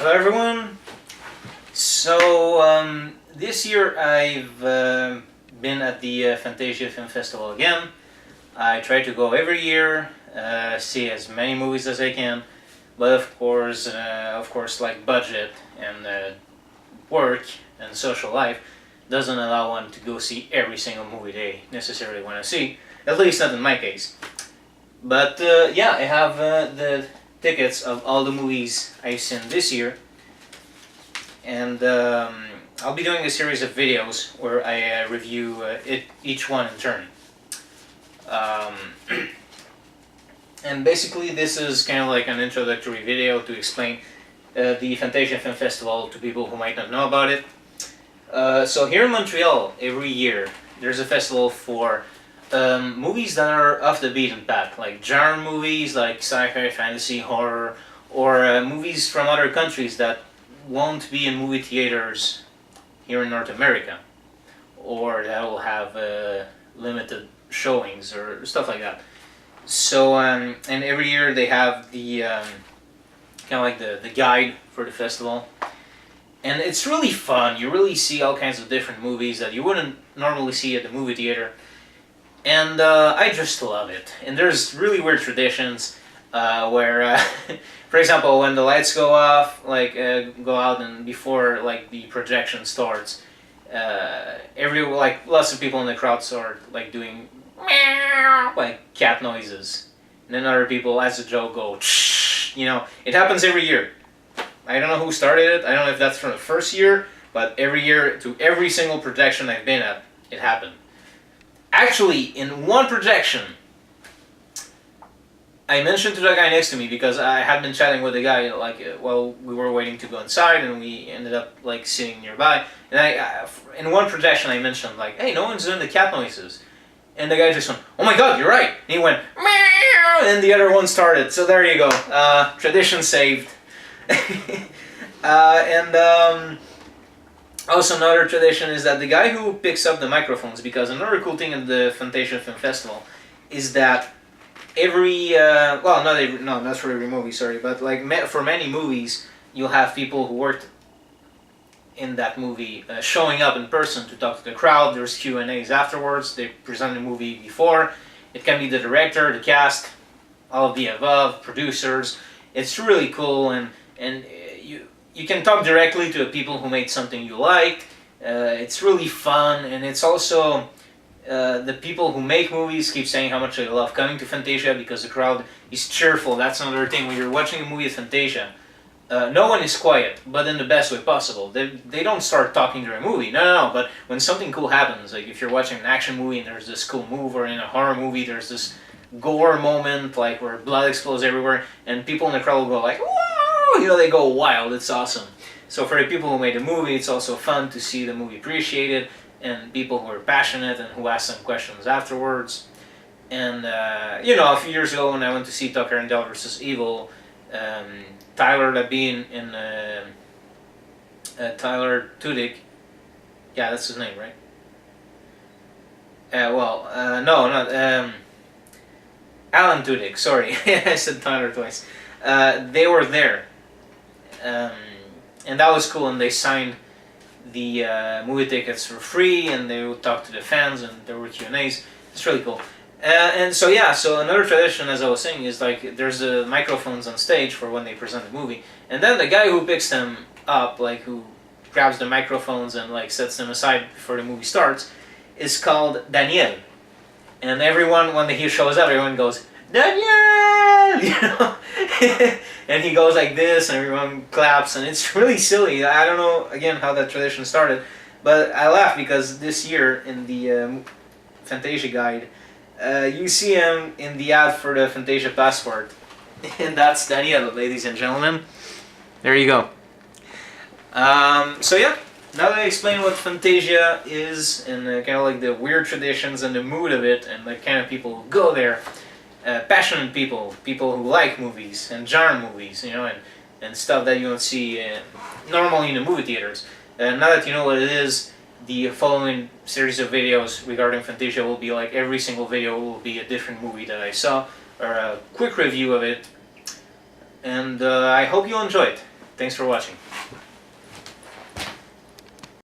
Hello everyone. This year I've been at the Fantasia Film Festival again. I try to go every year, see as many movies as I can, but of course, like budget and work and social life doesn't allow one to go see every single movie they necessarily want to see. At least not in my case. But yeah, I have the tickets of all the movies I've seen this year, and I'll be doing a series of videos where I review each one in turn. And basically this is kind of like an introductory video to explain the Fantasia Film Festival to people who might not know about it. So here in Montreal, every year, there's a festival for movies that are off the beaten path, like genre movies, like sci-fi, fantasy, horror, or movies from other countries that won't be in movie theaters here in North America, or that will have limited showings or stuff like that. So, and every year they have the kind of like the guide for the festival. And it's really fun. You really see all kinds of different movies that you wouldn't normally see at the movie theater. And I just love it. And there's really weird traditions where, for example, when the lights go off, like go out, and before like the projection starts, lots of people in the crowd start like doing meow, like cat noises. And then other people, as a joke, go shh. You know, it happens every year. I don't know who started it. I don't know if that's from the first year, but every year, to every single projection I've been at, it happened. Actually, in one projection, I mentioned to the guy next to me, because I had been chatting with the guy like while we were waiting to go inside, and we ended up like sitting nearby. And in one projection, I mentioned like, "Hey, no one's doing the cat noises," and the guy just went, "Oh my God, you're right!" And he went, "Meow," and the other one started. So there you go, tradition saved. Also another tradition is that the guy who picks up the microphones, because another cool thing at the Fantasia Film Festival is that every, not for every movie, sorry, but like for many movies, you'll have people who worked in that movie showing up in person to talk to the crowd. There's Q&As afterwards. They present the movie before. It can be the director, the cast, all of the above, producers. It's really cool, and you can talk directly to the people who made something you like. It's really fun, and it's also the people who make movies keep saying how much they love coming to Fantasia because the crowd is cheerful. That's another thing. When you're watching a movie at Fantasia, no one is quiet, but in the best way possible. They don't start talking during a movie. No. But when something cool happens, like if you're watching an action movie and there's this cool move, or in a horror movie there's this gore moment, like where blood explodes everywhere, and people in the crowd will go like, "Whoa!" You know, they go wild. It's awesome. So for the people who made the movie, it's also fun to see the movie appreciated, and people who are passionate and who ask some questions afterwards. And a few years ago when I went to see Tucker and Dale vs. Evil, Tyler Labine and Tyler Tudyk, yeah, that's his name, right? No, not Alan Tudyk. Sorry, I said Tyler twice. They were there, and that was cool. And they signed the movie tickets for free, and they would talk to the fans, and there were Q&As. It's really cool. So another tradition, as I was saying, is like there's the microphones on stage for when they present the movie, and then the guy who picks them up, like who grabs the microphones and like sets them aside before the movie starts, is called Daniel. And everyone, when he shows up, everyone goes, "Daniel!" You know? And he goes like this, and everyone claps, and it's really silly. I don't know, again, how that tradition started, but I laugh because this year in the Fantasia guide, you see him in the ad for the Fantasia passport. And that's Daniel, ladies and gentlemen. There you go. So yeah, now that I explained what Fantasia is, and kind of like the weird traditions and the mood of it, and the kind of people who go there, passionate people who like movies and genre movies, and stuff that you don't see normally in the movie theaters. Now that you know what it is, the following series of videos regarding Fantasia will be like every single video will be a different movie that I saw, or a quick review of it, and I hope you enjoy it. Thanks for watching.